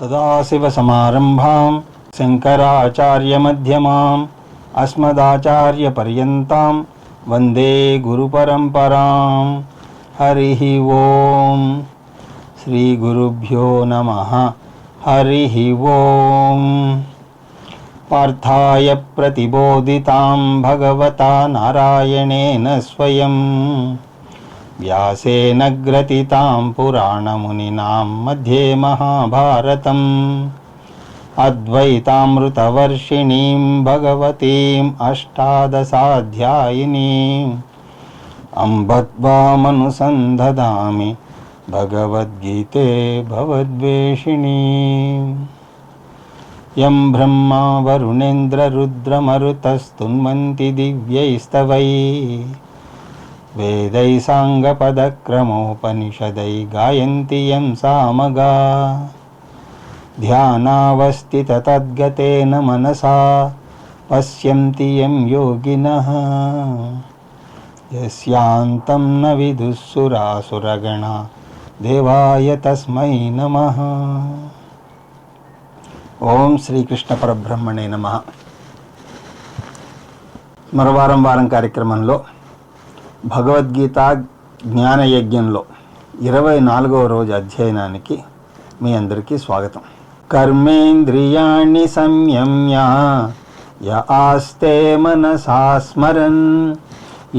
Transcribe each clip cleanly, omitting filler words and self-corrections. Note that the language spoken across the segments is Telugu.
सदाशिवसमारम्भां शङ्कराचार्यमध्यमाम् अस्मदाचार्यपर्यन्तां वन्दे गुरुपरम्परां। हरिः ओं श्रीगुरुभ्यो नमः। हरिः ओं पार्थाय प्रतिबोधितां भगवता नारायणेन स्वयं व्यासेन ग्रथितां पुराणमुनिनां मध्ये महाभारतम् अद्वैतामृतवर्षिणीं भगवतीम् अष्टादशाध्यायिनीम् अम्ब त्वामनुसन्धदामि भगवद्गीते भवद्वेषिणीम्। यं ब्रह्मा वरुणेन्द्ररुद्रमरुतस्तुन्वन्ति दिव्यैस्तवैः वेदैः साङ्गपदक्रमोपनिषदैः गायन्ति यं सामगाः। ध्यानावस्थिततद्गतेन मनसा पश्यन्ति यं योगिनः यस्यान्तं न विदुःसुरासुरगणा देवाय तस्मै नमः। ఓం శ్రీకృష్ణ పరబ్రహ్మణే నమః. మరవారం వారం కార్యక్రమంలో భగవద్గీత జ్ఞానయజ్ఞంలో 24వ రోజు అధ్యయనానికి మీ అందరికీ స్వాగతం. కర్మేంద్రియాణి సంయమ్య య ఆస్తే మనసా స్మరన్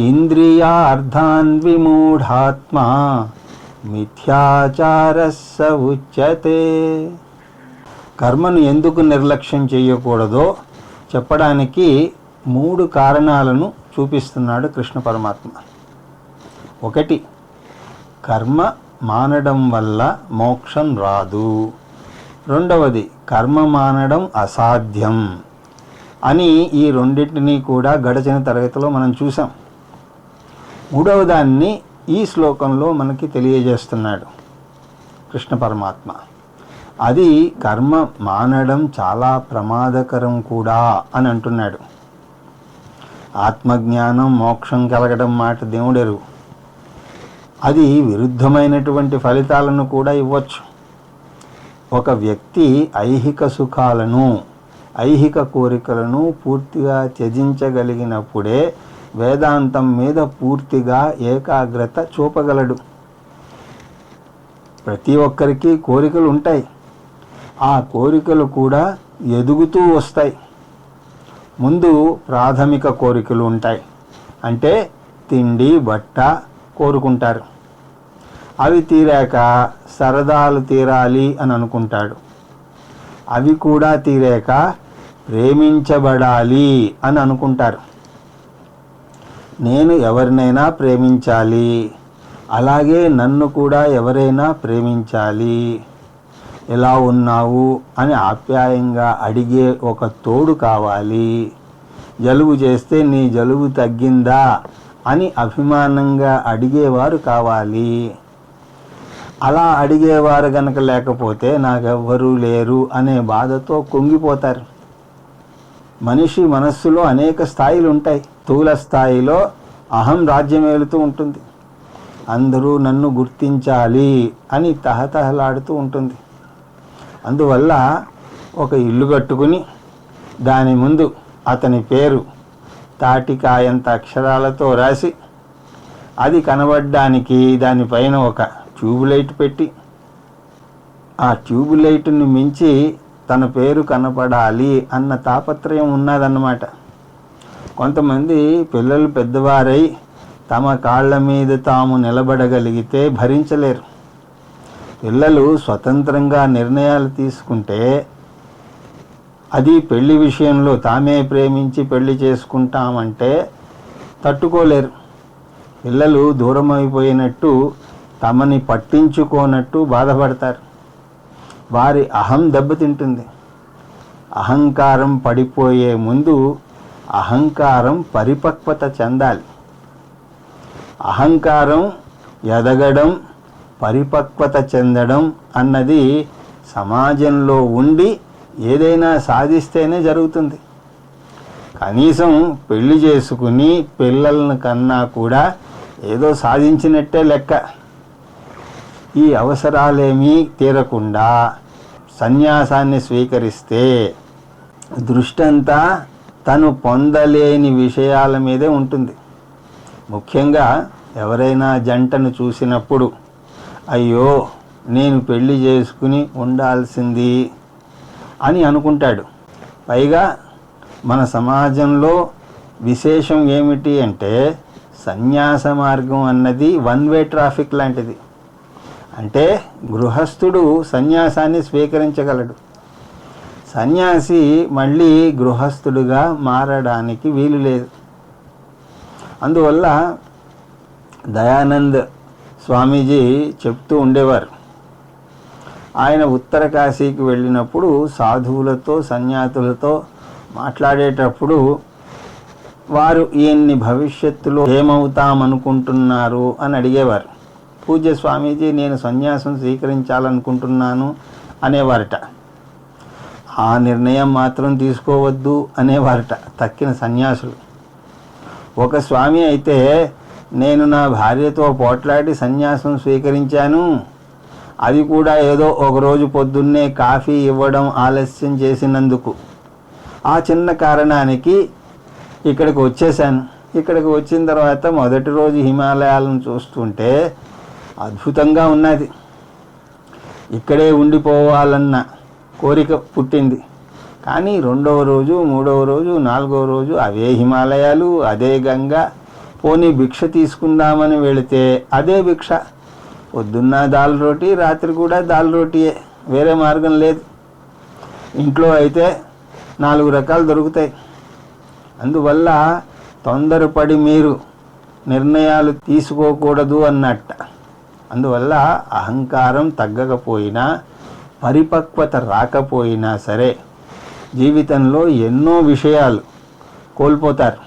ఇంద్రియార్థాన్ విమూఢాత్మా మిథ్యాచారః స ఉచ్యతే. కర్మను ఎందుకు నిర్లక్ష్యం చేయకూడదో చెప్పడానికి 3 కారణాలను చూపిస్తున్నాడు కృష్ణ పరమాత్మ. 1, కర్మ మానడం వల్ల మోక్షం రాదు. 2, కర్మ మానడం అసాధ్యం అని ఈ రెండింటినీ కూడా గడచిన తరగతిలో మనం చూసాం. 3వ దాన్ని ఈ శ్లోకంలో మనకి తెలియజేస్తున్నాడు కృష్ణ పరమాత్మ. అది కర్మ మానడం చాలా ప్రమాదకరం కూడా అని అంటున్నాడు. ఆత్మజ్ఞానం మోక్షం కలగడం మాట దేవుడెరుగు. అది విరుద్ధమైనటువంటి ఫలితాలను కూడా ఇవ్వచ్చు. ఒక వ్యక్తి ఐహిక సుఖాలను ఐహిక కోరికలను పూర్తిగా త్యజించగలిగినప్పుడే వేదాంతం మీద పూర్తిగా ఏకాగ్రత చూపగలడు. ప్రతి ఒక్కరికి కోరికలు ఉంటాయి. ఆ కోరికలు కూడా ఎదుగుతూ వస్తాయి. ముందు ప్రాథమిక కోరికలు ఉంటాయి, అంటే తిండి బట్ట కోరుకుంటారు. అవి తీరాక సరదాలు తీరాలి అని అనుకుంటాడు. అవి కూడా తీరాక ప్రేమించబడాలి అని అనుకుంటారు. నేను ఎవరినైనా ప్రేమించాలి, అలాగే నన్ను కూడా ఎవరైనా ప్రేమించాలి, ఎలా ఉన్నావు అని ఆప్యాయంగా అడిగే ఒక తోడు కావాలి, జలుబు చేస్తే నీ జలుబు తగ్గిందా అని అభిమానంగా అడిగేవారు కావాలి. అలా అడిగేవారు గనక లేకపోతే నాకెవ్వరూ లేరు అనే బాధతో కుంగిపోతారు. మనిషి మనస్సులో అనేక స్థాయిలు ఉంటాయి. స్థూల స్థాయిలో అహం రాజ్యమేలుతూ ఉంటుంది. అందరూ నన్ను గుర్తించాలి అని తహతహలాడుతూ ఉంటుంది. అందువల్ల ఒక ఇల్లు కట్టుకుని దాని ముందు అతని పేరు తాటికాయంత అక్షరాలతో రాసి అది కనబడడానికి దానిపైన ఒక ట్యూబ్లైట్ పెట్టి ఆ ట్యూబ్లైట్ని మించి తన పేరు కనపడాలి అన్న తాపత్రయం ఉన్నదన్నమాట. కొంతమంది పిల్లలు పెద్దవారై తమ కాళ్ళ మీద తాము నిలబడగలిగితే భరించలేరు. పిల్లలు స్వతంత్రంగా నిర్ణయాలు తీసుకుంటే అది పెళ్లి విషయంలో తామే ప్రేమించి పెళ్లి చేసుకుంటామంటే తట్టుకోలేరు. పిల్లలు దూరం అయిపోయినట్టు తమని పట్టించుకోనట్టు బాధపడతారు. వారి అహం దెబ్బతింటుంది. అహంకారం పడిపోయే ముందు అహంకారం పరిపక్వత చెందాలి. అహంకారం ఎదగడం పరిపక్వత చెందడం అన్నది సమాజంలో ఉండి ఏదైనా సాధిస్తేనే జరుగుతుంది. కనీసం పెళ్లి చేసుకుని పిల్లలను కన్నా కూడా ఏదో సాధించినట్టే లెక్క. ఈ అవసరాలేమీ తీరకుండా సన్యాసాన్ని స్వీకరిస్తే దృష్టంతా తను పొందలేని విషయాల మీదే ఉంటుంది. ముఖ్యంగా ఎవరైనా జంటను చూసినప్పుడు అయ్యో నేను పెళ్లి చేసుకుని ఉండాల్సింది అని అనుకుంటాడు. పైగా మన సమాజంలో విశేషం ఏమిటి అంటే సన్యాస మార్గం అన్నది వన్ వే ట్రాఫిక్ లాంటిది. అంటే గృహస్థుడు సన్యాసాన్ని స్వీకరించగలడు, సన్యాసి మళ్ళీ గృహస్థుడుగా మారడానికి వీలు లేదు. అందువల్ల దయానంద్ స్వామీజీ చెప్తూ ఉండేవారు, ఆయన ఉత్తర కాశీకి వెళ్ళినప్పుడు సాధువులతో సన్యాసులతో మాట్లాడేటప్పుడు వారు ఈయన్ని భవిష్యత్తులో ఏమవుతామనుకుంటున్నారు అని అడిగేవారు. పూజ్య స్వామీజీ నేను సన్యాసం స్వీకరించాలనుకుంటున్నాను అనేవారట. ఆ నిర్ణయం మాత్రం తీసుకోవద్దు అనేవారట తక్కిన సన్యాసులు. ఒక స్వామి అయితే నేను నా భార్యతో పోట్లాడి సన్యాసం స్వీకరించాను, అది కూడా ఏదో ఒకరోజు పొద్దున్నే కాఫీ ఇవ్వడం ఆలస్యం చేసినందుకు, ఆ చిన్న కారణానికి ఇక్కడికి వచ్చేసాను. ఇక్కడికి వచ్చిన తర్వాత మొదటి రోజు హిమాలయాలను చూస్తుంటే అద్భుతంగా ఉన్నది. ఇక్కడే ఉండిపోవాలన్న కోరిక పుట్టింది. కానీ రెండవ రోజు, మూడవ రోజు, నాలుగవ రోజు అవే హిమాలయాలు, అదే గంగ. పోనీ భిక్ష తీసుకుందామని వెళితే అదే భిక్ష. పొద్దున్న దాల్ రోటీ, రాత్రి కూడా దాల్ రోటీయే, వేరే మార్గం లేదు. ఇంట్లో అయితే 4 రకాలు దొరుకుతాయి. అందువల్ల తొందరపడి మీరు నిర్ణయాలు తీసుకోకూడదు అన్నట్ట. అందువల్ల అహంకారం తగ్గకపోయినా, పరిపక్వత రాకపోయినా సరే జీవితంలో ఎన్నో విషయాలు కోల్పోతారు.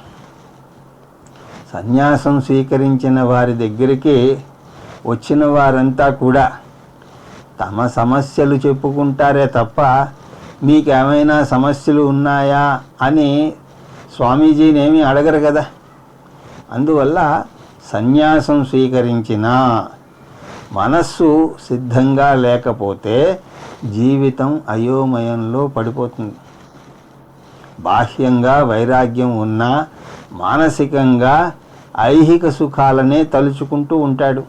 సన్యాసం స్వీకరించిన వారి దగ్గరికి వచ్చిన వారంతా కూడా తమ సమస్యలు చెప్పుకుంటారే తప్ప మీకేమైనా సమస్యలు ఉన్నాయా అని స్వామీజీనేమీ అడగరు కదా. అందువల్ల సన్యాసం స్వీకరించిన మనస్సు సిద్ధంగా లేకపోతే జీవితం అయోమయంలో పడిపోతుంది. బాహ్యంగా వైరాగ్యం ఉన్నా మానసికంగా ఐహిక సుఖాలనే తలుచుకుంటూ ఉంటాడు.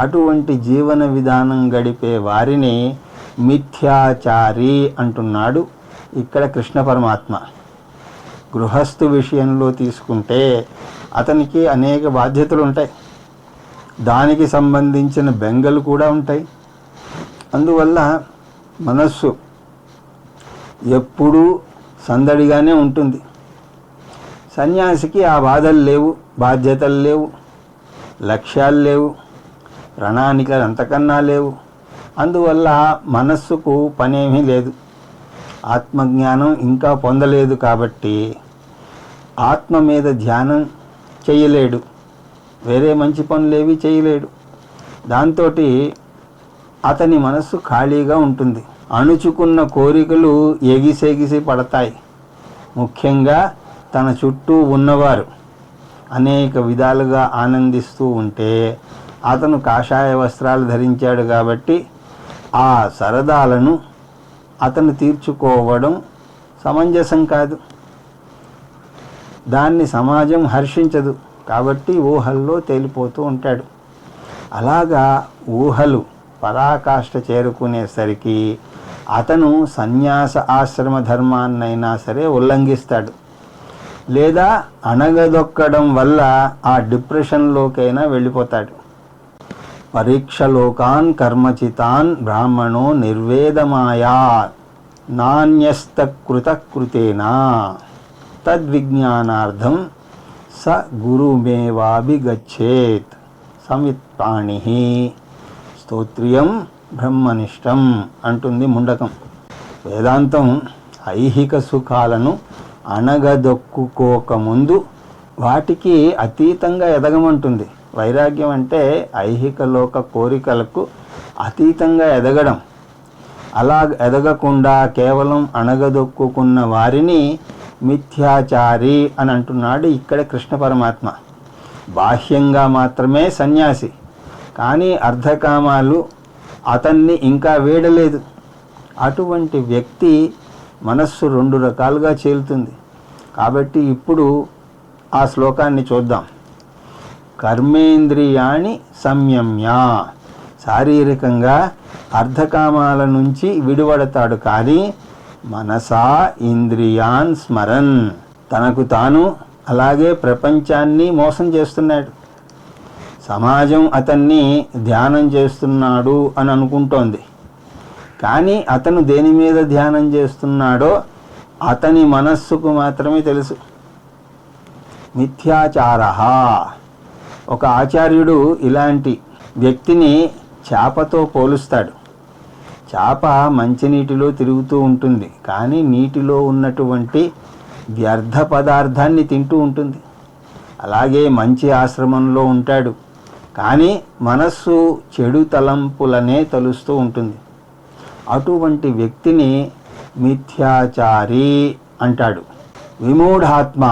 అటువంటి జీవన విధానం గడిపే వారిని మిథ్యాచారి అంటున్నాడు ఇక్కడ కృష్ణ పరమాత్మ. గృహస్థు విషయంలో తీసుకుంటే అతనికి అనేక బాధ్యతలు ఉంటాయి, దానికి సంబంధించిన బెంగలు కూడా ఉంటాయి. అందువల్ల మనస్సు ఎప్పుడూ సందడిగానే ఉంటుంది. సన్యాసికి ఆ బాధలు లేవు, బాధ్యతలు లేవు, లక్ష్యాలు లేవు, ప్రణాళికలు అంతకన్నా లేవు. అందువల్ల మనస్సుకు పనేమీ లేదు. ఆత్మజ్ఞానం ఇంకా పొందలేదు కాబట్టి ఆత్మ మీద ధ్యానం చేయలేడు, వేరే మంచి పనులేవి చేయలేడు. దాంతో అతని మనస్సు ఖాళీగా ఉంటుంది. అణుచుకున్న కోరికలు ఎగిసెగిసి పడతాయి. ముఖ్యంగా తన చుట్టూ ఉన్నవారు అనేక విధాలుగా ఆనందిస్తూ ఉంటే అతను కాషాయ వస్త్రాలు ధరించాడు కాబట్టి ఆ సరదాలను అతను తీర్చుకోవడం సమంజసం కాదు. దాన్ని సమాజం హర్షించదు కాబట్టి ఊహల్లో తేలిపోతూ ఉంటాడు. అలాగా ఊహలు పరాకాష్ఠ చేరుకునేసరికి అతను సన్యాస ఆశ్రమ ధర్మాన్నైనా సరే ఉల్లంఘిస్తాడు, లేదా అణగదొక్కడం వల్ల ఆ డిప్రెషన్లోకైనా వెళ్ళిపోతాడు. పరీక్షలోకాన్ కర్మచితాన్ బ్రాహ్మణో నిర్వేదమాయా నాణ్యస్తకృతకృతేనా తద్విజ్ఞానార్థం స గురుమేవాభిగచ్చేత్ సమిత్పాణి స్తోత్రియం బ్రహ్మనిష్టం అంటుంది ముండకం. వేదాంతం ఐహిక సుఖాలను అణగదొక్కుకోకముందు వాటికి అతీతంగా ఎదగమంటుంది. వైరాగ్యం అంటే ఐహిక లోక కోరికలకు అతీతంగా ఎదగడం. అలా ఎదగకుండా కేవలం అణగదొక్కుకున్న వారిని మిథ్యాచారి అని అంటున్నాడు ఇక్కడ కృష్ణ పరమాత్మ. బాహ్యంగా మాత్రమే సన్యాసి, కానీ అర్ధకామాలు అతన్ని ఇంకా వీడలేదు. అటువంటి వ్యక్తి మనస్సు 2 రకాలుగా చేలుతుంది. కాబట్టి ఇప్పుడు ఆ శ్లోకాన్ని చూద్దాం. కర్మేంద్రియాణి సంయమ్య, శారీరకంగా అర్ధకామాల నుంచి విడిపడతాడు, కానీ మనసా ఇంద్రియాన్ స్మరన్, తనకు తాను అలాగే ప్రపంచాన్ని మోసం చేస్తున్నాడు. సమాజం అతన్ని ధ్యానం చేస్తున్నాడు అని అనుకుంటోంది, కానీ అతను దేని మీద ధ్యానం చేస్తున్నాడో అతని మనస్సుకు మాత్రమే తెలుసు. మిథ్యాచార, ఒక ఆచార్యుడు ఇలాంటి వ్యక్తిని చేపతో పోలుస్తాడు. చేప మంచినీటిలో తిరుగుతూ ఉంటుంది, కానీ నీటిలో ఉన్నటువంటి వ్యర్థ పదార్థాన్ని తింటూ ఉంటుంది. అలాగే మంచి ఆశ్రమంలో ఉంటాడు, కానీ మనస్సు చెడు తలంపులనే తలుస్తూ ఉంటుంది. అటువంటి వ్యక్తిని మిథ్యాచారి అంటాడు. విమూఢాత్మ,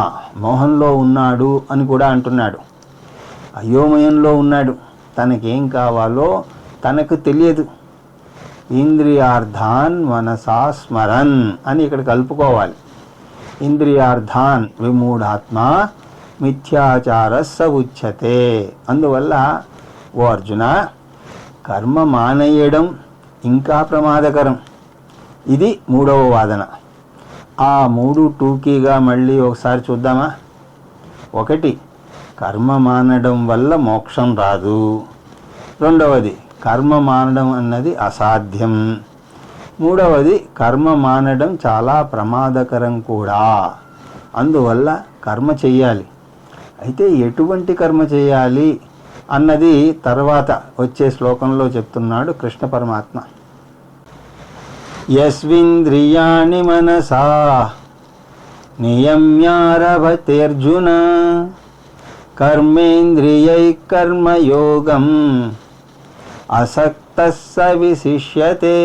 మోహంలో ఉన్నాడు అని కూడా అంటున్నాడు. అయోమయంలో ఉన్నాడు, తనకేం కావాలో తనకు తెలియదు. ఇంద్రియార్థాన్ మనసా స్మరన్ అని ఇక్కడ కలుపుకోవాలి. ఇంద్రియార్థాన్ విమూఢాత్మ మిథ్యాచార స ఉచ్యతే. అందువల్ల ఓ అర్జున, కర్మ మానేయడం ఇంకా ప్రమాదకరం. ఇది 3వ వాదన. ఆ 3 టూకీగా మళ్ళీ ఒకసారి చూద్దామా. 1, కర్మ మానడం వల్ల మోక్షం రాదు. 2వది, కర్మ మానడం అన్నది అసాధ్యం. 3వది, కర్మ మానడం చాలా ప్రమాదకరం కూడా. అందువల్ల కర్మ చెయ్యాలి. అయితే ఎటువంటి కర్మ చేయాలి అన్నది తర్వాత వచ్చే శ్లోకంలో చెప్తున్నాడు కృష్ణ పరమాత్మ. యస్వింద్రియాణి మనసా నియమ్యారభతేర్జున కర్మేంద్రియై కర్మయోగం అసక్తః స విశిష్యతే.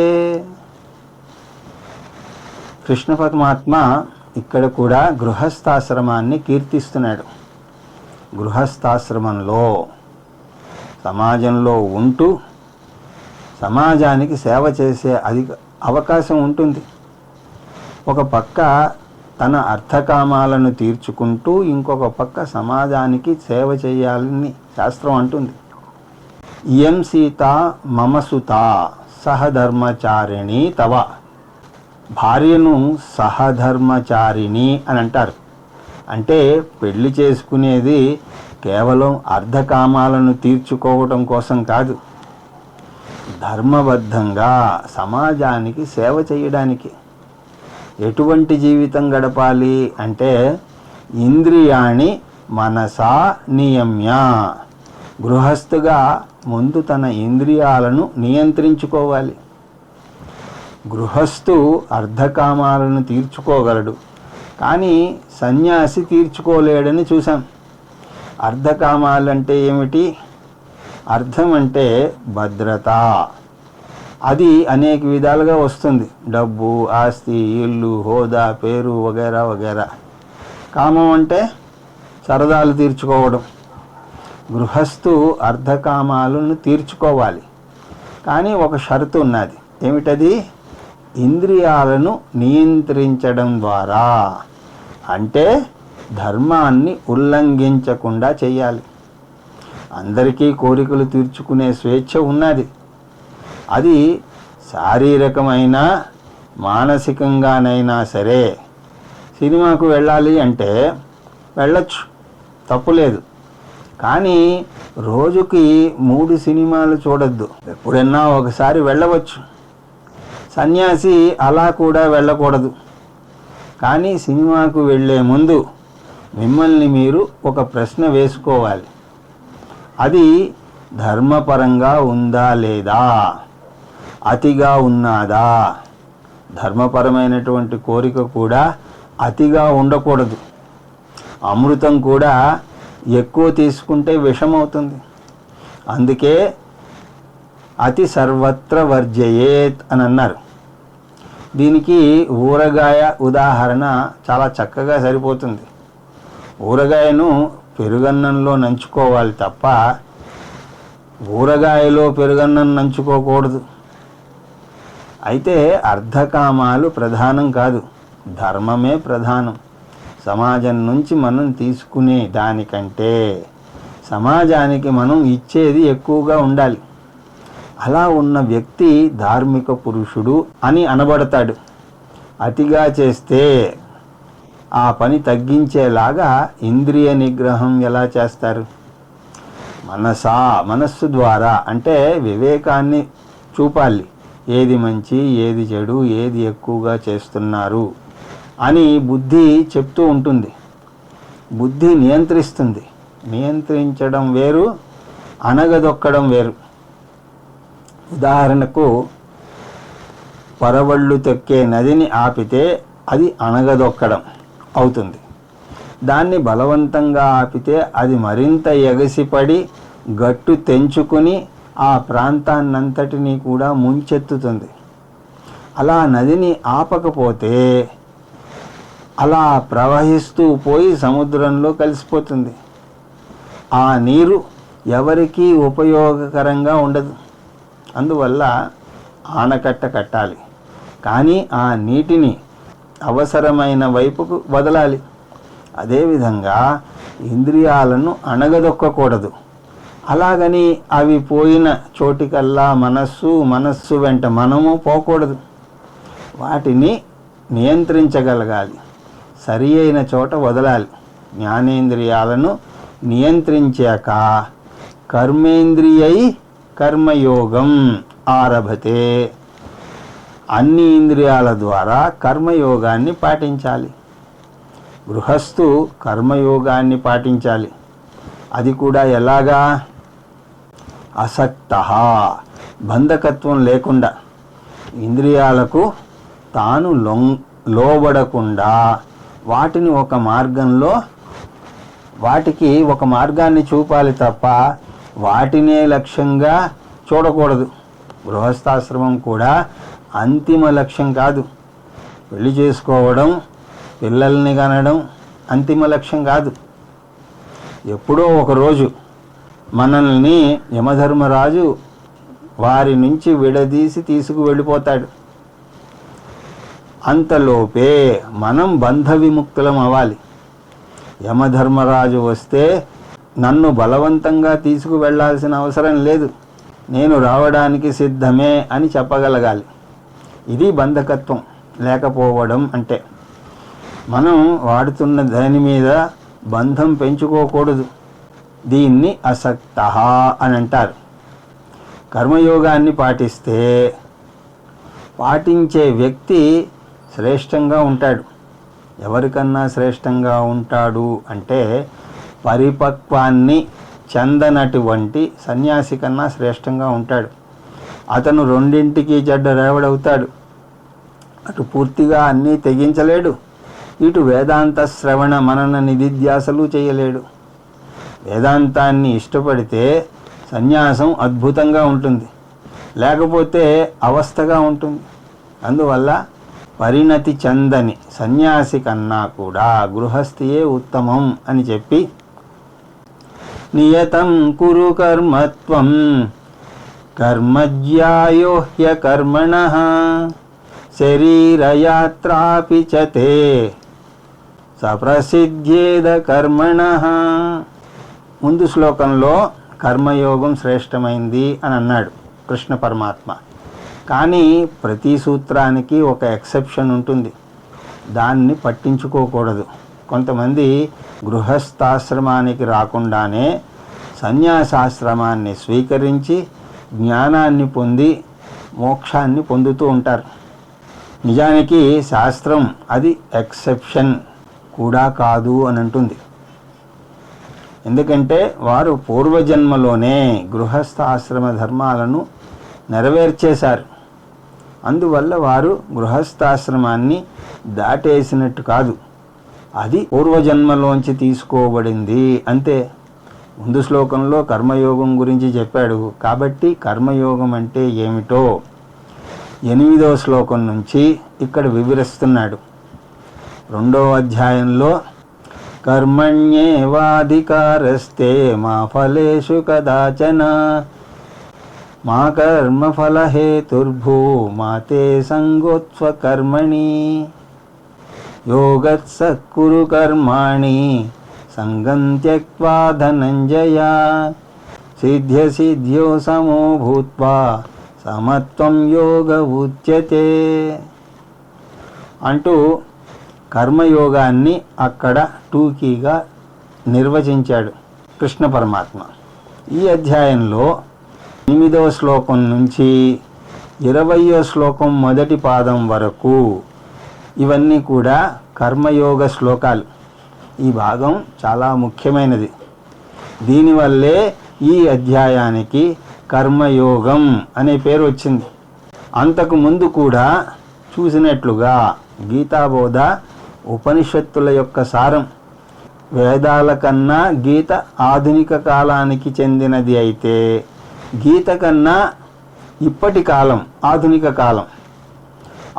కృష్ణ పరమాత్మ ఇక్కడ కూడా గృహస్థాశ్రమాన్ని కీర్తిస్తున్నాడు. గృహస్థాశ్రమంలో సమాజంలో ఉంటూ సమాజానికి సేవ చేసే అవకాశం ఉంటుంది. ఒక పక్క తన అర్థకామాలను తీర్చుకుంటూ ఇంకొక పక్క సమాజానికి సేవ చేయాలని శాస్త్రం అంటుంది. ఇయం సీత మమ సుత సహధర్మచారిణి తవ. భార్యను సహధర్మచారిణి అని అంటారు. అంటే పెళ్లి చేసుకునేది కేవలం అర్ధకామాలను తీర్చుకోవటం కోసం కాదు, ధర్మబద్ధంగా సమాజానికి సేవ చేయడానికి. ఎటువంటి జీవితం గడపాలి అంటే ఇంద్రియాణి మనసా నియమ్య. గృహస్థుగా ముందు తన ఇంద్రియాలను నియంత్రించుకోవాలి. గృహస్థు అర్ధకామాలను తీర్చుకోగలడు, కానీ సన్యాసి తీర్చుకోలేడని చూసాం. అర్ధకామాలంటే ఏమిటి? అర్థం అంటే భద్రత. అది అనేక విధాలుగా వస్తుంది. డబ్బు, ఆస్తి, ఇల్లు, హోదా, పేరు వగైరా వగైరా. కామం అంటే సరదాలు తీర్చుకోవడం. గృహస్థు అర్ధకామాలను తీర్చుకోవాలి, కానీ ఒక షరతు ఉన్నది. ఏమిటది? ఇంద్రియాలను నియంత్రించడం ద్వారా. అంటే ధర్మాన్ని ఉల్లంఘించకుండా చేయాలి. అందరికీ కోరికలు తీర్చుకునే స్వేచ్ఛ ఉన్నది. అది శారీరకమైన మానసికంగానైనా సరే. సినిమాకు వెళ్ళాలి అంటే వెళ్ళొచ్చు, తప్పులేదు. కానీ రోజుకి 3 సినిమాలు చూడొద్దు. ఎప్పుడన్నా ఒకసారి వెళ్ళవచ్చు. సన్యాసి అలా కూడా వెళ్ళకూడదు. కానీ సినిమాకు వెళ్ళే ముందు మిమ్మల్ని మీరు ఒక ప్రశ్న వేసుకోవాలి. అది ధర్మపరంగా ఉందా లేదా, అతిగా ఉన్నదా? ధర్మపరమైనటువంటి కోరిక కూడా అతిగా ఉండకూడదు. అమృతం కూడా ఎక్కువ తీసుకుంటే విషమవుతుంది. అందుకే అతి సర్వత్ర వర్జయేత్ అని అన్నారు. దీనికి ఊరగాయ ఉదాహరణ చాలా చక్కగా సరిపోతుంది. ఊరగాయను పెరుగన్నంలో నంచుకోవాలి తప్ప ఊరగాయలో పెరుగన్నం నంచుకోకూడదు. అయితే అర్ధకామాలు ప్రధానం కాదు, ధర్మమే ప్రధానం. సమాజం నుంచి మనం తీసుకునే దానికంటే సమాజానికి మనం ఇచ్చేది ఎక్కువగా ఉండాలి. అలా ఉన్న వ్యక్తి ధార్మిక పురుషుడు అని అనబడతాడు. అతిగా చేస్తే ఆ పని తగ్గించేలాగా ఇంద్రియ నిగ్రహం ఎలా చేస్తారు? మనస్సు ద్వారా, అంటే వివేకాన్ని చూపాలి. ఏది మంచి, ఏది చెడు, ఏది ఎక్కువగా చేస్తున్నారు అని బుద్ధి చెప్తూ ఉంటుంది. బుద్ధి నియంత్రిస్తుంది. నియంత్రించడం వేరు, అణగదొక్కడం వేరు. ఉదాహరణకు, పరవళ్ళు తొక్కే నదిని ఆపితే అది అణగదొక్కడం అవుతుంది. దాన్ని బలవంతంగా ఆపితే అది మరింత ఎగసిపడి గట్టు తెంచుకుని ఆ ప్రాంతాన్నంతటినీ కూడా ముంచెత్తుతుంది. అలా నదిని ఆపకపోతే అలా ప్రవహిస్తూ పోయి సముద్రంలో కలిసిపోతుంది. ఆ నీరు ఎవరికీ ఉపయోగకరంగా ఉండదు. అందువల్ల ఆనకట్ట కట్టాలి, కానీ ఆ నీటిని అవసరమైన వైపుకు వదలాలి. అదేవిధంగా ఇంద్రియాలను అణగదొక్కకూడదు. అలాగని అవి పోయిన చోటికల్లా మనస్సు వెంట మనము పోకూడదు. వాటిని నియంత్రించగలగాలి, సరి అయిన చోట వదలాలి. జ్ఞానేంద్రియాలను నియంత్రించాక కర్మేంద్రియై కర్మయోగం ఆరభతే. అన్ని ఇంద్రియాల ద్వారా కర్మయోగాన్ని పాటించాలి. గృహస్థు కర్మయోగాన్ని పాటించాలి. అది కూడా ఎలాగా? అసక్తః, బంధకత్వం లేకుండా, ఇంద్రియాలకు తాను లోబడకుండా వాటికి ఒక మార్గాన్ని చూపాలి తప్ప వాటినే లక్ష్యంగా చూడకూడదు. గృహస్థాశ్రమం కూడా అంతిమ లక్ష్యం కాదు. పెళ్లి చేసుకోవడం, పిల్లల్ని కనడం అంతిమ లక్ష్యం కాదు. ఎప్పుడో ఒకరోజు మనల్ని యమధర్మరాజు వారి నుంచి విడదీసి తీసుకువెళ్ళిపోతాడు. అంతలోపే మనం బంధ విముక్తులం అవ్వాలి. యమధర్మరాజు వస్తే నన్ను బలవంతంగా తీసుకువెళ్లాల్సిన అవసరం లేదు, నేను రావడానికి సిద్ధమే అని చెప్పగలగాలి. ఇది బంధకత్వం లేకపోవడం అంటే. మనం వాడుతున్న దాని మీద బంధం పెంచుకోకూడదు. దీన్ని అసక్తః అని అంటారు. కర్మయోగాన్ని పాటించే వ్యక్తి శ్రేష్టంగా ఉంటాడు. ఎవరికన్నా శ్రేష్టంగా ఉంటాడు అంటే పరిపక్వాన్ని చెందనటువంటి సన్యాసి కన్నా శ్రేష్టంగా ఉంటాడు. అతను రెండింటికి చెడ్డ రేవడవుతాడు. అటు పూర్తిగా అన్నీ తెగించలేడు, ఇటు వేదాంత శ్రవణ మనన నిధిధ్యాసలు చేయలేడు. వేదాంతాన్ని ఇష్టపడితే సన్యాసం అద్భుతంగా ఉంటుంది, లేకపోతే అవస్థగా ఉంటుంది. అందువల్ల పరిణతి చెందని సన్యాసి కన్నా కూడా గృహస్థియే ఉత్తమం అని చెప్పి, నియతం కురు కర్మత్వం కర్మజ్యాయో హ్యకర్మణః శరీరయాత్రాపి చ తే సప్రసిద్ధ్యేద కర్మణః. ముందు శ్లోకంలో కర్మయోగం శ్రేష్టమైంది అని అన్నాడు కృష్ణ పరమాత్మ. కానీ ప్రతి సూత్రానికి ఒక ఎక్సెప్షన్ ఉంటుంది. దాన్ని పట్టించుకోకూడదు. కొంతమంది గృహస్థాశ్రమానికి రాకుండానే సన్యాసాశ్రమాన్ని స్వీకరించి జ్ఞానాన్ని పొంది మోక్షాన్ని పొందుతూ ఉంటారు. నిజానికి శాస్త్రం అది ఎక్సెప్షన్ కూడా కాదు అని అంటుంది. ఎందుకంటే వారు పూర్వజన్మలోనే గృహస్థాశ్రమ ధర్మాలను నెరవేర్చేశారు. అందువల్ల వారు గృహస్థాశ్రమాన్ని దాటేసినట్టు కాదు, అది పూర్వజన్మలోంచి తీసుకోబడింది అంతే. ముందు శ్లోకంలో కర్మయోగం గురించి చెప్పాడు కాబట్టి కర్మయోగం అంటే ఏమిటో 8వ శ్లోకం నుంచి ఇక్కడ వివరిస్తున్నాడు. 2వ అధ్యాయంలో కర్మణ్యేవాధికారస్తే మా ఫలేషు కదాచన మా కర్మఫలహేతుర్భూ మాతే సంగోత్స్వకర్మణి యోగత్సః కురు కర్మాణి సంగం త్యక్త్వా ధనంజయ సిద్ధ్యసిద్ధ్యో సమో భూత్వా సమత్వం యోగ ఉచ్యతే అంటూ కర్మయోగాన్ని అక్కడ టూకీగా నిర్వచించాడు కృష్ణ పరమాత్మ. ఈ అధ్యాయంలో 8వ శ్లోకం నుంచి 20వ శ్లోకం మొదటి పాదం వరకు ఇవన్నీ కూడా కర్మయోగ శ్లోకాలు. ఈ భాగం చాలా ముఖ్యమైనది. దీనివల్లే ఈ అధ్యాయానికి కర్మయోగం అనే పేరు వచ్చింది. అంతకు ముందు కూడా చూసినట్లుగా గీతాబోధ ఉపనిషత్తుల యొక్క సారం. వేదాల కన్నా గీత ఆధునిక కాలానికి చెందినది అయితే, గీత కన్నా ఇప్పటి కాలం ఆధునిక కాలం.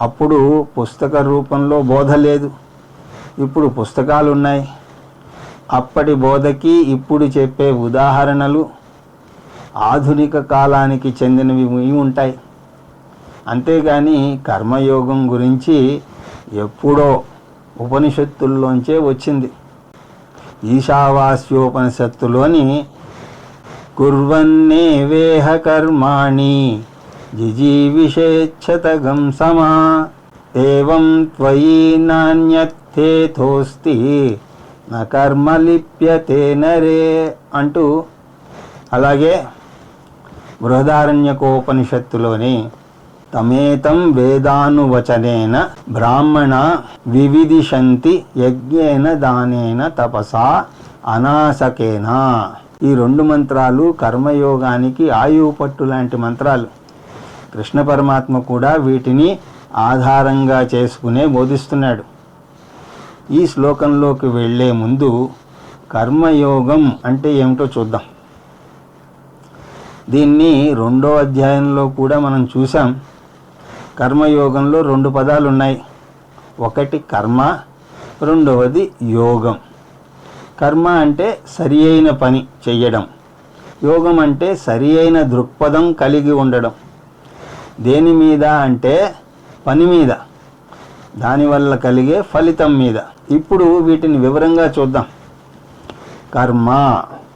అప్పుడు పుస్తక రూపంలో బోధ లేదు, ఇప్పుడు పుస్తకాలు ఉన్నాయి. అప్పటి బోధకి ఇప్పుడు చెప్పే ఉదాహరణలు ఆధునిక కాలానికి చెందినవి ఉంటాయి. అంతేగాని కర్మయోగం గురించి ఎప్పుడో ఉపనిషత్తుల్లోంచే వచ్చింది. ఈశావాస్యోపనిషత్తులోని కుర్వన్నేవేహ కర్మాణి జిజీవిషేచ్ఛతగం సమా ఏవం త్వయి నాణ్యథేతోస్తి న కర్మ లిప్యతే నరే అంటూ, అలాగే బృహదారణ్యకోపనిషత్తులోని తమేతం వేదానువచనేన బ్రాహ్మణ వివిదిశంతి యజ్ఞేన దానేన తపసా అనాసకేన. ఈ 2 మంత్రాలు కర్మయోగానికి ఆయువు పట్టు లాంటి మంత్రాలు. కృష్ణ పరమాత్మ కూడా వీటిని ఆధారంగా చేసుకునే బోధిస్తున్నాడు. ఈ శ్లోకంలోకి వెళ్ళే ముందు కర్మయోగం అంటే ఏమిటో చూద్దాం. దీన్ని 2వ అధ్యాయంలో కూడా మనం చూసాం. కర్మయోగంలో 2 పదాలు ఉన్నాయి. ఒకటి కర్మ, రెండవది యోగం. కర్మ అంటే సరి అయిన పని చెయ్యడం, యోగం అంటే సరి అయిన దృక్పథం కలిగి ఉండడం. దేని మీద అంటే పని మీద, దానివల్ల కలిగే ఫలితం మీద. ఇప్పుడు వీటిని వివరంగా చూద్దాం. కర్మ,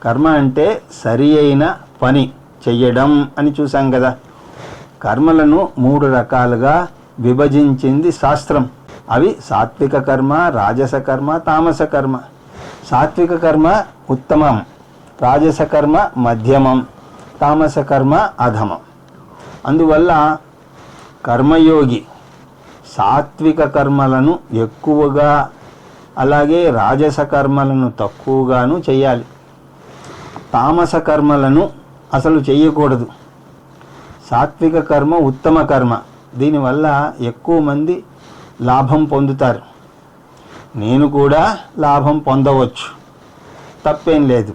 కర్మ అంటే సరి అయిన పని చెయ్యడం అని చూసాం కదా. కర్మలను 3 రకాలుగా విభజించింది శాస్త్రం. అవి సాత్విక కర్మ, రాజస కర్మ, తామస కర్మ. సాత్విక కర్మ ఉత్తమం, రాజస కర్మ మధ్యమం, తామస కర్మ అధమం. అందువల్ల కర్మయోగి సాత్విక కర్మలను ఎక్కువగా, అలాగే రాజస కర్మలను తక్కువగాను చేయాలి. తామస కర్మలను అసలు చేయకూడదు. సాత్విక కర్మ ఉత్తమ కర్మ. దీనివల్ల ఎక్కువ మంది లాభం పొందుతారు. నేను కూడా లాభం పొందవచ్చు, తప్పేం లేదు.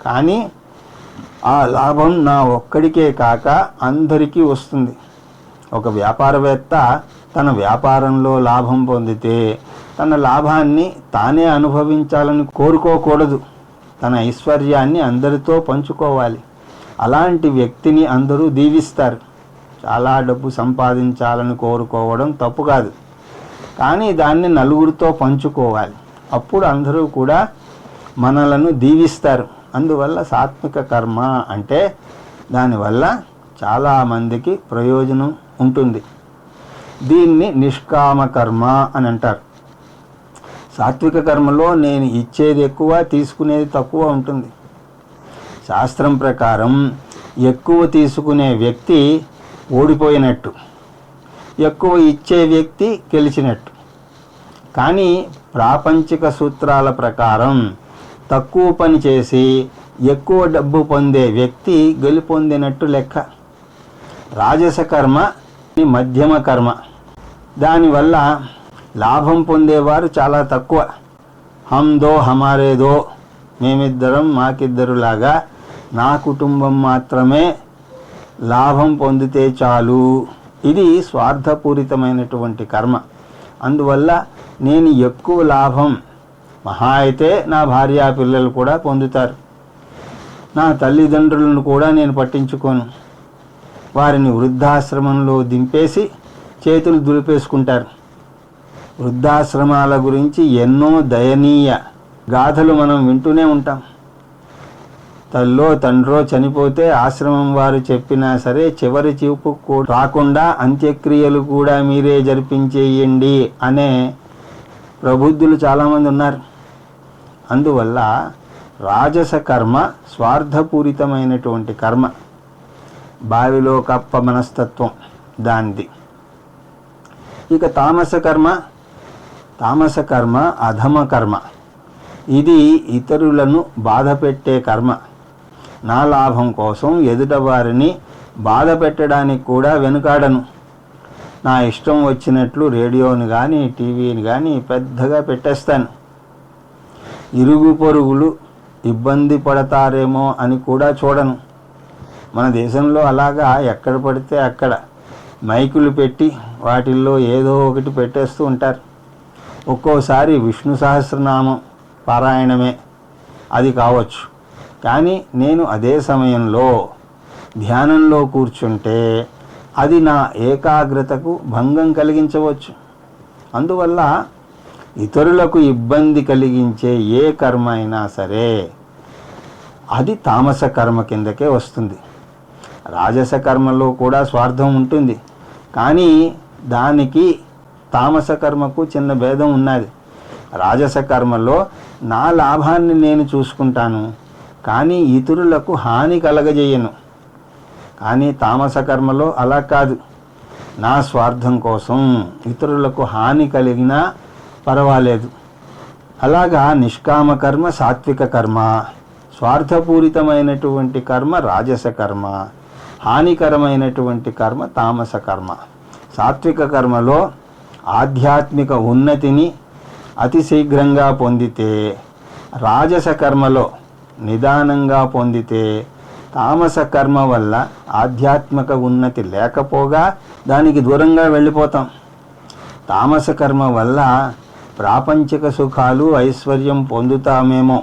కానీ ఆ లాభం నా ఒక్కడికే కాక అందరికీ వస్తుంది. ఒక వ్యాపారవేత్త తన వ్యాపారంలో లాభం పొందితే తన లాభాన్ని తానే అనుభవించాలని కోరుకోకూడదు. తన ఐశ్వర్యాన్ని అందరితో పంచుకోవాలి. అలాంటి వ్యక్తిని అందరూ దీవిస్తారు. చాలా డబ్బు సంపాదించాలని కోరుకోవడం తప్పు కాదు, కానీ దాన్ని నలుగురితో పంచుకోవాలి. అప్పుడు అందరూ కూడా మనలను దీవిస్తారు. అందువల్ల సాత్విక కర్మ అంటే దానివల్ల చాలామందికి ప్రయోజనం ఉంటుంది. దీన్ని నిష్కామ కర్మ అని అంటారు. సాత్విక కర్మలో నేను ఇచ్చేది ఎక్కువ, తీసుకునేది తక్కువ ఉంటుంది. శాస్త్రం ప్రకారం ఎక్కువ తీసుకునే వ్యక్తి ఓడిపోయినట్టు, ఎక్కువ ఇచ్చే వ్యక్తి గెలిచినట్టు. కానీ ప్రాపంచిక సూత్రాల ప్రకారం తక్కువ పని చేసి ఎక్కువ డబ్బు పొందే వ్యక్తి గెలుపొందినట్టు లెక్క. రాజస కర్మ మధ్యమ కర్మ. దానివల్ల లాభం పొందేవారు చాలా తక్కువ. హమ్ దో హమారే దో, మేమిద్దరం మాకిద్దరులాగా, నా కుటుంబం మాత్రమే లాభం పొందితే చాలు. ఇది స్వార్థపూరితమైనటువంటి కర్మ. అందువల్ల నేను ఎక్కువ లాభం, మహా అయితే నా భార్యా పిల్లలు కూడా పొందుతారు, నా తల్లిదండ్రులను కూడా నేను పట్టించుకోను. వారిని వృద్ధాశ్రమంలో దింపేసి చేతులు దులిపేసుకుంటారు. వృద్ధాశ్రమాల గురించి ఎన్నో దయనీయ గాథలు మనం వింటూనే ఉంటాం. తల్లో తండ్రో చనిపోతే ఆశ్రమం వారు చెప్పినా సరే చివరి చూపు రాకుండా అంత్యక్రియలు కూడా మీరే జరిపించేయండి అనే ప్రబుద్ధులు చాలామంది ఉన్నారు. అందువల్ల రాజస కర్మ స్వార్థపూరితమైనటువంటి కర్మ, బావిలో కప్ప మనస్తత్వం దానిది. ఇక తామస కర్మ అధమ కర్మ. ఇది ఇతరులను బాధ పెట్టే కర్మ. నా లాభం కోసం ఎదుట వారిని బాధ పెట్టడానికి కూడా వెనుకాడను. నా ఇష్టం వచ్చినట్లు రేడియోని కానీ టీవీని కానీ పెద్దగా పెట్టేస్తాను. ఇరుగు పొరుగులు ఇబ్బంది పడతారేమో అని కూడా చూడను. మన దేశంలో అలాగా ఎక్కడ పడితే అక్కడ మైకులు పెట్టి వాటిల్లో ఏదో ఒకటి పెట్టేస్తూ ఉంటారు. ఒక్కోసారి విష్ణు సహస్రనామం పారాయణమే అది కావచ్చు. కానీ నేను అదే సమయంలో ధ్యానంలో కూర్చుంటే అది నా ఏకాగ్రతకు భంగం కలిగించవచ్చు. అందువల్ల ఇతరులకు ఇబ్బంది కలిగించే ఏ కర్మ అయినా సరే అది తామస కర్మ కిందకే వస్తుంది. రాజస కర్మలో కూడా స్వార్థం ఉంటుంది, కానీ దానికి తామస కర్మకు చిన్న భేదం ఉన్నది. రాజస కర్మలో నా లాభాన్ని నేను చూసుకుంటాను, కానీ ఇతరులకు హాని కలగజేయను. కానీ తామస కర్మలో అలా కాదు. నా స్వార్థం కోసం ఇతరులకు హాని కలిగినా పర్వాలేదు. అలాగా నిష్కామ కర్మ సాత్విక కర్మ, స్వార్థపూరితమైనటువంటి కర్మ రాజస కర్మ, హానికరమైనటువంటి కర్మ తామస కర్మ. సాత్విక కర్మలో ఆధ్యాత్మిక ఉన్నతిని అతి శీఘ్రంగా పొందితే, రాజస కర్మలో నిదానంగా పొందితే, తామస కర్మ వల్ల ఆధ్యాత్మిక ఉన్నతి లేకపోగా దానికి దూరంగా వెళ్ళిపోతాం. తామస కర్మ వల్ల ప్రాపంచిక సుఖాలు ఐశ్వర్యం పొందుతామేమో,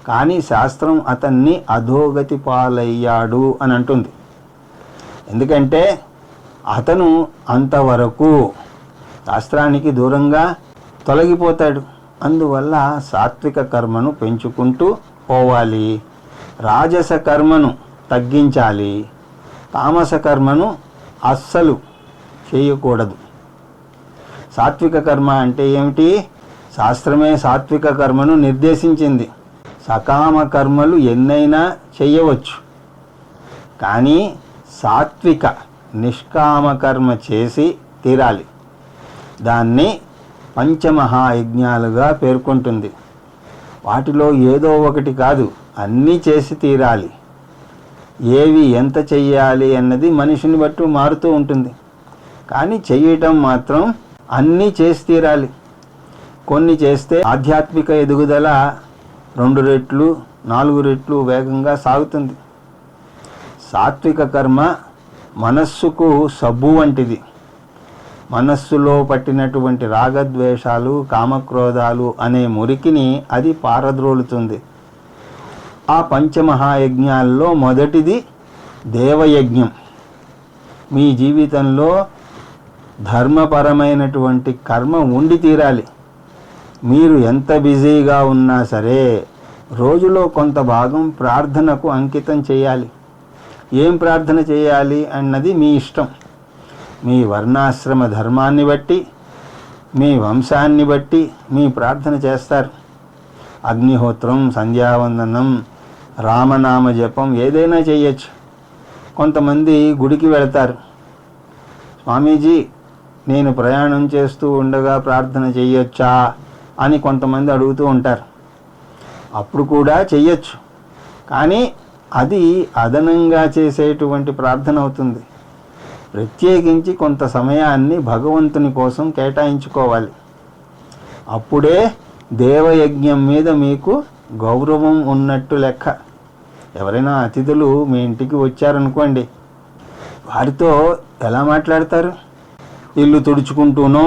కానీ శాస్త్రం అతన్ని అధోగతి పాలయ్యాడు అని అంటుంది. ఎందుకంటే అతను అంతవరకు శాస్త్రానికి దూరంగా తొలగిపోతాడు. అందువల్ల సాత్విక కర్మను పెంచుకుంటూ పోవాలి, రాజస కర్మను తగ్గించాలి, తామస కర్మను అస్సలు చేయకూడదు. సాత్విక కర్మ అంటే ఏమిటి? శాస్త్రమే సాత్విక కర్మను నిర్దేశించింది. సకామ కర్మలు ఎన్నైనా చెయ్యవచ్చు, కానీ సాత్విక నిష్కామ కర్మ చేసి తీరాలి. దాన్ని పంచమహాయజ్ఞాలుగా పేర్కొంటుంది. వాటిలో ఏదో ఒకటి కాదు, అన్నీ చేసి తీరాలి. ఏవి ఎంత చెయ్యాలి అన్నది మనిషిని బట్టి మారుతూ ఉంటుంది, కానీ చెయ్యటం మాత్రం అన్నీ చేసి తీరాలి. కొన్ని చేస్తే ఆధ్యాత్మిక ఎదుగుదల 2 రెట్లు 4 రెట్లు వేగంగా సాగుతుంది. సాత్విక కర్మ మనస్సుకు సబ్బు వంటిది. మనస్సులో పట్టినటువంటి రాగద్వేషాలు కామక్రోధాలు అనే మురికిని అది పారద్రోలుతుంది. ఆ పంచమహాయజ్ఞాల్లో మొదటిది దేవయజ్ఞం. మీ జీవితంలో ధర్మపరమైనటువంటి కర్మ ఉండి తీరాలి. మీరు ఎంత బిజీగా ఉన్నా సరే రోజులో కొంత భాగం ప్రార్థనకు అంకితం చేయాలి. ఏం ప్రార్థన చేయాలి అన్నది మీ ఇష్టం. మీ వర్ణాశ్రమ ధర్మాన్ని బట్టి, మీ వంశాన్ని బట్టి మీ ప్రార్థన చేస్తారు. అగ్నిహోత్రం, సంధ్యావందనం, రామనామ జపం ఏదైనా చేయొచ్చు. కొంతమంది గుడికి వెళతారు. స్వామీజీ, నేను ప్రయాణం చేస్తూ ఉండగా ప్రార్థన చేయొచ్చా అని కొంతమంది అడుగుతూ ఉంటారు. అప్పుడు కూడా చెయ్యొచ్చు, కానీ అది అదనంగా చేసేటువంటి ప్రార్థన అవుతుంది. ప్రత్యేకించి కొంత సమయాన్ని భగవంతుని కోసం కేటాయించుకోవాలి. అప్పుడే దేవయజ్ఞం మీద మీకు గౌరవం ఉన్నట్టు లెక్క. ఎవరైనా అతిథులు మీ ఇంటికి వచ్చారనుకోండి, వారితో ఎలా మాట్లాడతారు? ఇల్లు తుడుచుకుంటూనో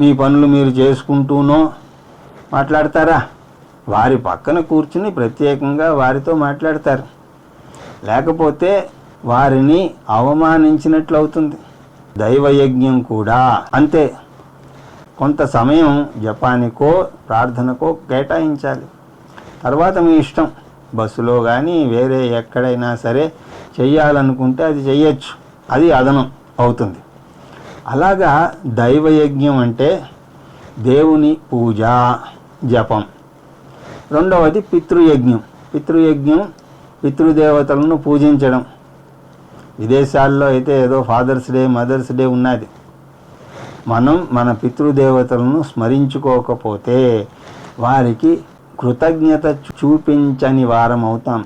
మీ పనులు మీరు చేసుకుంటూనో మాట్లాడతారా? వారి పక్కన కూర్చుని ప్రత్యేకంగా వారితో మాట్లాడతారు. లేకపోతే వారిని అవమానించినట్లు అవుతుంది. దైవయజ్ఞం కూడా అంతే. కొంత సమయం జపానికో ప్రార్థనకో కేటాయించాలి. తర్వాత మీ ఇష్టం, బస్సులో కానీ వేరే ఎక్కడైనా సరే చెయ్యాలనుకుంటే అది చెయ్యొచ్చు, అది అదనం అవుతుంది. అలాగా దైవయజ్ఞం అంటే దేవుని పూజ, జపం. రెండవది పితృయజ్ఞం. పితృయజ్ఞం పితృదేవతలను పూజించడం. విదేశాల్లో అయితే ఏదో ఫాదర్స్ డే, మదర్స్ డే ఉన్నది. మనం మన పితృదేవతలను స్మరించుకోకపోతే వారికి కృతజ్ఞత చూపించని వారం అవుతాం.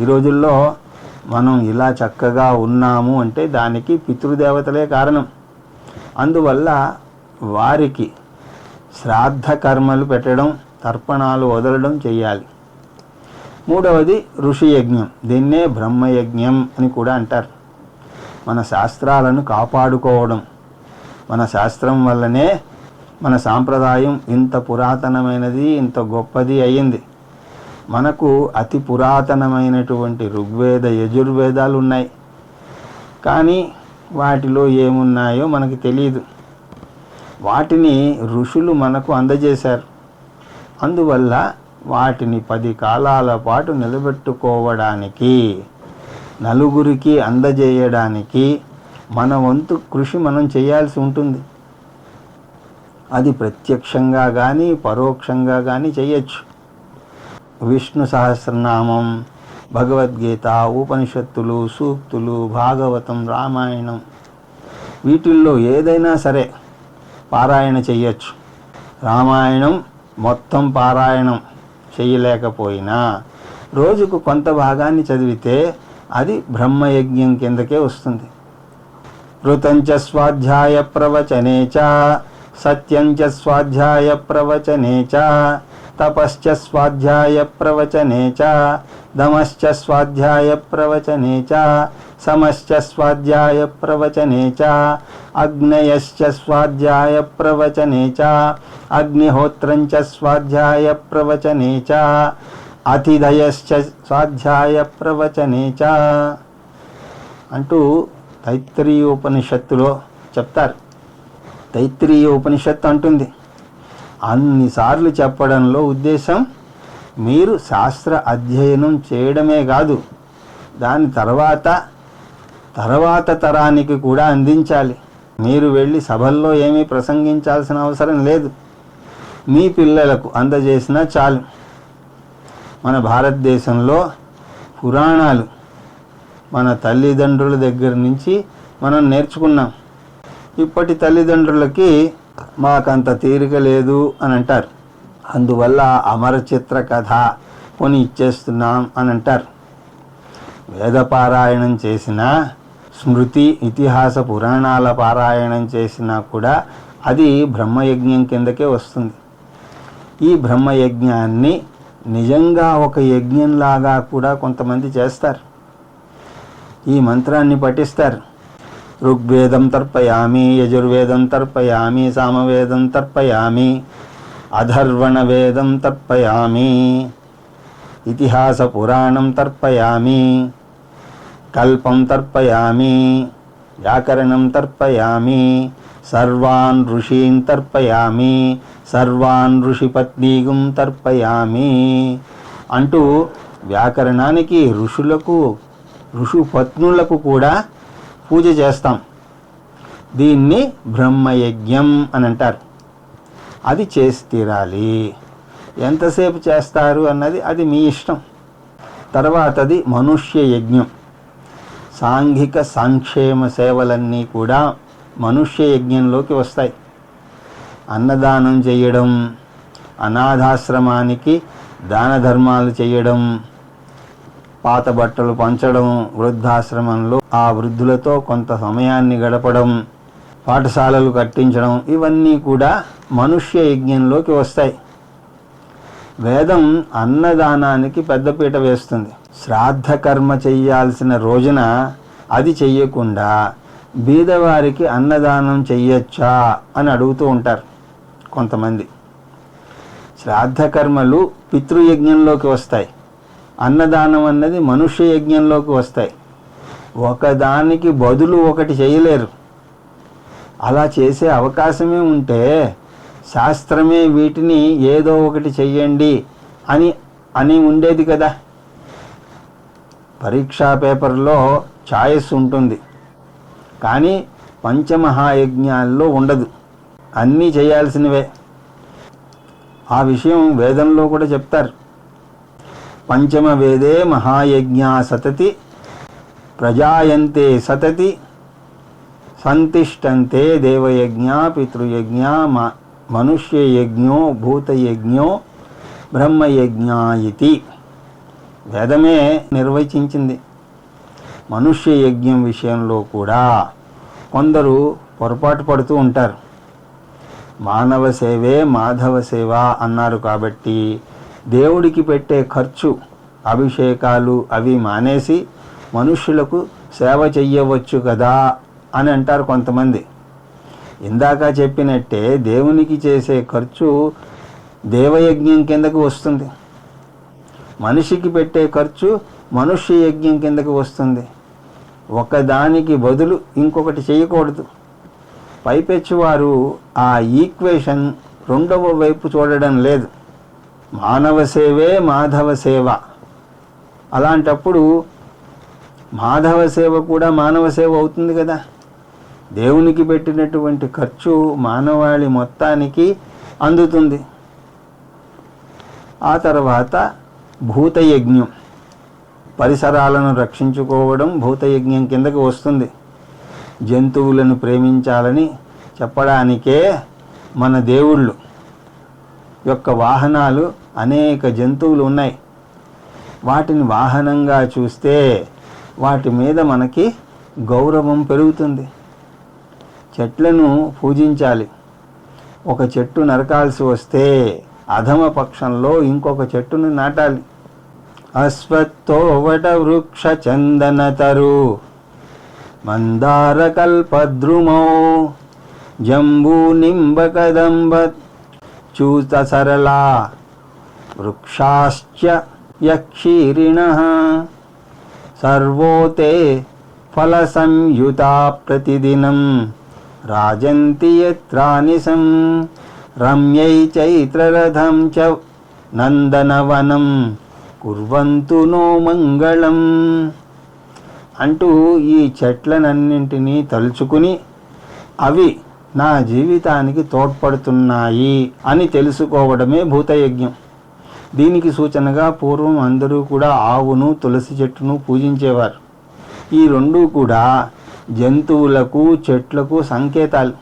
ఈ రోజుల్లో మనం ఇలా చక్కగా ఉన్నాము అంటే దానికి పితృదేవతలే కారణం. అందువల్ల వారికి శ్రాద్ధ కర్మలు పెట్టడం, తర్పణాలు వదలడం చేయాలి. మూడవది ఋషి యజ్ఞం. దీన్నే బ్రహ్మయజ్ఞం అని కూడా అంటారు. మన శాస్త్రాలను కాపాడుకోవడం. మన శాస్త్రం వల్లనే మన సాంప్రదాయం ఇంత పురాతనమైనది, ఇంత గొప్పది అయ్యింది. మనకు అతి పురాతనమైనటువంటి ఋగ్వేద, యజుర్వేదాలు ఉన్నాయి. కానీ వాటిలో ఏమున్నాయో మనకు తెలియదు. వాటిని ఋషులు మనకు అందజేశారు. అందువల్ల వాటిని 10 కాలాల పాటు నిలబెట్టుకోవడానికి, నలుగురికి అందజేయడానికి మన వంతు కృషి మనం చేయాల్సి ఉంటుంది. అది ప్రత్యక్షంగా కానీ పరోక్షంగా కానీ చేయొచ్చు. విష్ణు సహస్రనామం, భగవద్గీత, ఉపనిషత్తులు, సూక్తులు, భాగవతం, రామాయణం, వీటిల్లో ఏదైనా సరే పారాయణ చెయ్యొచ్చు. రామాయణం మొత్తం పారాయణం చేయలేకపోయినా రోజుకు కొంత భాగాన్ని చదివితే అది బ్రహ్మయజ్ఞం కిందకే వస్తుంది. ఋతంచ స్వాధ్యాయ ప్రవచనే చ, సత్యంచ స్వాధ్యాయ ప్రవచనే చ, తపశ్చ స్వాధ్యాయ ప్రవచనే చ, దమశ్చ స్వాధ్యాయ ప్రవచనే చ, సమశ్చ స్వాధ్యాయ ప్రవచనే చ, అగ్నయశ్చ స్వాధ్యాయ ప్రవచనే చ, అగ్నిహోత్రంచ స్వాధ్యాయ ప్రవచనే చ, అతిథయశ్చ స్వాధ్యాయ ప్రవచనే చ అంటూ తైత్రీయ ఉపనిషత్తులో చెప్తారు. తైత్రీయ ఉపనిషత్తు అంటుంది, అన్నిసార్లు చెప్పడంలో ఉద్దేశం మీరు శాస్త్ర అధ్యయనం చేయడమే కాదు, దాని తర్వాత తరానికి కూడా అందించాలి. మీరు వెళ్ళి సభల్లో ఏమీ ప్రసంగించాల్సిన అవసరం లేదు. మీ పిల్లలకు అందజేసినా చాలు. మన భారతదేశంలో పురాణాలు మన తల్లిదండ్రుల దగ్గర నుంచి మనం నేర్చుకున్నాం. ఇప్పటి తల్లిదండ్రులకి మాకంత తీరిక లేదు అని అంటారు. అందువల్ల అమరచిత్ర కథ కొని ఇచ్చేస్తున్నాం అని అంటారు. వేదపారాయణం చేసినా, స్మృతి ఇతిహాస పురాణాల పారాయణం చేసినా కూడా అది బ్రహ్మయజ్ఞం కిందకే వస్తుంది. ఈ బ్రహ్మయజ్ఞాన్ని నిజంగా ఒక యజ్ఞంలాగా కూడా కొంతమంది చేస్తారు. ఈ మంత్రాన్ని పఠిస్తారు. ఋగ్వేదం తర్పయామి, యజుర్వేదం తర్పయామి, సామవేదం తర్పయామి, అధర్వణ వేదం తర్పయామి, ఇతిహాస పురాణం తర్పయామి, కల్పం తర్పయామి, వ్యాకరణం తర్పయామి, సర్వాన్ ఋషీన్ తర్పయామి, సర్వాన్ ఋషిపత్నీగుం తర్పయామి అంటూ వ్యాకరణానికి, ఋషుపత్నులకు కూడా పూజ చేస్తాం. దీన్ని బ్రహ్మయజ్ఞం అని అంటారు. అది చేసి తీరాలి. ఎంతసేపు చేస్తారు అన్నది అది మీ ఇష్టం. తర్వాతది మనుష్య యజ్ఞం. సాంఘిక సంక్షేమ సేవలన్నీ కూడా మనుష్య యజ్ఞంలోకి వస్తాయి. అన్నదానం చేయడం, అనాథాశ్రమానికి దాన ధర్మాలు చేయడం, పాత బట్టలు పంచడం, వృద్ధాశ్రమంలో ఆ వృద్ధులతో కొంత సమయాన్ని గడపడం, పాఠశాలలు కట్టించడం, ఇవన్నీ కూడా మనుష్య యజ్ఞంలోకి వస్తాయి. వేదం అన్నదానానికి పెద్దపీట వేస్తుంది. శ్రాద్ధ కర్మ చెయ్యాల్సిన రోజున అది చెయ్యకుండా బీదవారికి అన్నదానం చెయ్యొచ్చా అని అడుగుతూ ఉంటారు కొంతమంది. శ్రాద్ధ కర్మలు పితృయజ్ఞంలోకి వస్తాయి. అన్నదానం అన్నది మనుష్య యజ్ఞంలోకి వస్తాయి. ఒకదానికి బదులు ఒకటి చేయలేరు. అలా చేసే అవకాశమే ఉంటే శాస్త్రమే వీటిని ఏదో ఒకటి చెయ్యండి అని ఉండేది కదా. పరీక్షా పేపర్లో ఛాయిస్ ఉంటుంది, కానీ పంచమహాయజ్ఞాల్లో ఉండదు, అన్నీ చేయాల్సినవే. ఆ విషయం వేదంలో కూడా చెప్తారు. పంచమ వేదే మహాయజ్ఞా సతతి ప్రజాయంతే సతతి సంతిష్టంతే దేవయజ్ఞ పితృయజ్ఞ మనుష్యయజ్ఞో భూతయజ్ఞో బ్రహ్మయజ్ఞ ఇతి. వేదమే నిర్వచించింది. మనుష్య యజ్ఞం విషయంలో కూడా కొందరు పొరపాటు పడుతూ ఉంటారు. మానవ సేవే మాధవ సేవ అన్నారు కాబట్టి దేవుడికి పెట్టే ఖర్చు, అభిషేకాలు అవి మానేసి మనుష్యులకు సేవ చెయ్యవచ్చు కదా అని అంటారు కొంతమంది. ఇందాక చెప్పినట్టే దేవునికి చేసే ఖర్చు దేవయజ్ఞం కిందకు వస్తుంది, మనిషికి పెట్టే ఖర్చు మనుష్య యజ్ఞం కిందకు వస్తుంది. ఒకదానికి బదులు ఇంకొకటి చేయకూడదు. పైపెచ్చువారు ఆ ఈక్వేషన్ రెండవ వైపు చూడడం లేదు. మానవ సేవే మాధవ సేవ. అలాంటప్పుడు మాధవ సేవ కూడా మానవ సేవ అవుతుంది కదా. దేవునికి పెట్టినటువంటి ఖర్చు మానవాళి మొత్తానికి అందుతుంది. ఆ తర్వాత భూతయజ్ఞం, పరిసరాలను రక్షించుకోవడం భూతయజ్ఞం కిందకు వస్తుంది. జంతువులను ప్రేమించాలని చెప్పడానికే మన దేవుళ్ళు యొక్క వాహనాలు అనేక జంతువులు ఉన్నాయి. వాటిని వాహనంగా చూస్తే వాటి మీద మనకి గౌరవం పెరుగుతుంది. చెట్లను పూజించాలి. ఒక చెట్టు నరకాల్సి వస్తే అధమ పక్షంలో ఇంకొక చెట్టును నాటాలి. అశ్వత్థోవట వృక్ష చందనతరు మందార కల్పద్రుమౌ జంబూ నింబకదంబ చూత సరళా వృక్షాశ్చ యక్షీరిణః సర్వోతే ఫల సంయుతా ప్రతిదినం రాజంతి యత్రానిసం రమ్యై చైత్రరథం చ నందనవనం కుర్వంతు నో మంగళం అంటూ ఈ చెట్లనన్నింటినీ తలుచుకుని అవి నా జీవితానికి తోడ్పడుతున్నాయి అని తెలుసుకోవడమే భూతయజ్ఞం. దీనికి సూచనగా పూర్వం అందరూ కూడా ఆవును తులసి చెట్టును పూజించేవారు. ఈ రెండూ కూడా జంతువులకు చెట్లకు సంకేతాలు.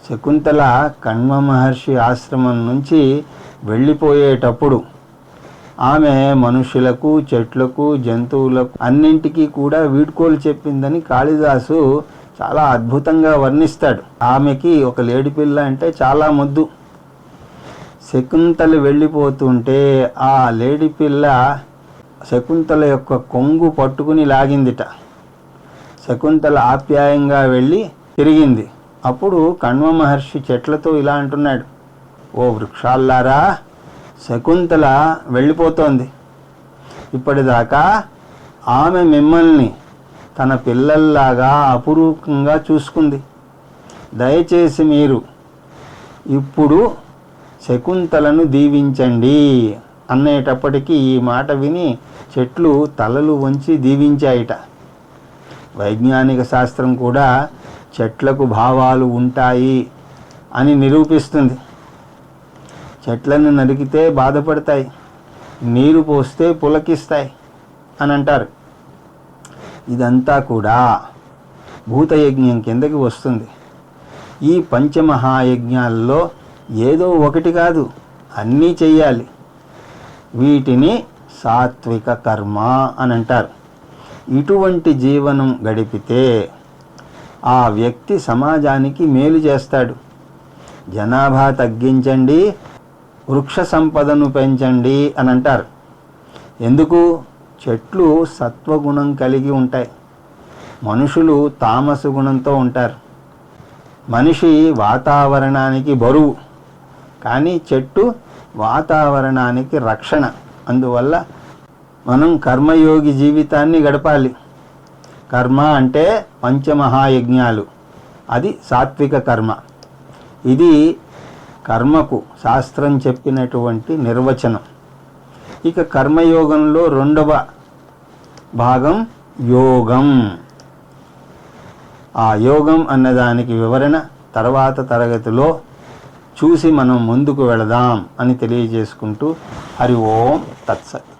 శకుంతల కణ్వ మహర్షి ఆశ్రమం నుంచి వెళ్ళిపోయేటప్పుడు ఆమె మనుషులకు చెట్లకు జంతువులకు అన్నింటికీ కూడా వీడ్కోలు చెప్పిందని కాళిదాసు చాలా అద్భుతంగా వర్ణిస్తాడు. ఆమెకి ఒక లేడిపిల్ల అంటే చాలా ముద్దు. శకుంతల వెళ్ళిపోతుంటే ఆ లేడిపిల్ల శకుంతల యొక్క కొంగు పట్టుకుని లాగిందిట. శకుంతల ఆప్యాయంగా వెళ్ళి తిరిగింది. అప్పుడు కణ్వ మహర్షి చెట్లతో ఇలా అంటున్నాడు, ఓ వృక్షాల్లారా, శకుంతల వెళ్ళిపోతోంది. ఇప్పటిదాకా ఆమె మిమ్మల్ని తన పిల్లల్లాగా అపురూపంగా చూసుకుంది. దయచేసి మీరు ఇప్పుడు శకుంతలను దీవించండి అనేటప్పటికీ ఈ మాట విని చెట్లు తలలు వంచి దీవించాయిట. వైజ్ఞానిక శాస్త్రం కూడా చెట్లకు భావాలు ఉంటాయి అని నిరూపిస్తుంది. చెట్లను నరికితే బాధపడతాయి, నీరు పోస్తే పులకిస్తాయి అని అంటారు. ఇదంతా కూడా భూతయజ్ఞం కిందకి వస్తుంది. ఈ పంచమహాయజ్ఞాల్లో ఏదో ఒకటి కాదు, అన్నీ చెయ్యాలి. వీటిని సాత్విక కర్మ అని అంటారు. ఇటువంటి జీవనం గడిపితే ఆ వ్యక్తి సమాజానికి మేలు చేస్తాడు. జనాభా తగ్గించండి, వృక్ష సంపదను పెంచండి అని అంటారు. ఎందుకు? చెట్లు సత్వగుణం కలిగి ఉంటాయి, మనుషులు తామస గుణంతో ఉంటారు. మనిషి వాతావరణానికి బరువు, కానీ చెట్టు వాతావరణానికి రక్షణ. అందువల్ల మనం కర్మయోగి జీవితాన్ని గడపాలి. కర్మ అంటే పంచమహాయజ్ఞాలు, అది సాత్విక కర్మ. ఇది కర్మకు శాస్త్రం చెప్పినటువంటి నిర్వచనం. ఇక కర్మయోగంలో రెండవ భాగం యోగం. ఆ యోగం అన్నదానికి వివరణ తర్వాత తరగతిలో చూసి మనం ముందుకు వెళదాం అని తెలియజేసుకుంటూ హరి ఓం తత్సత్.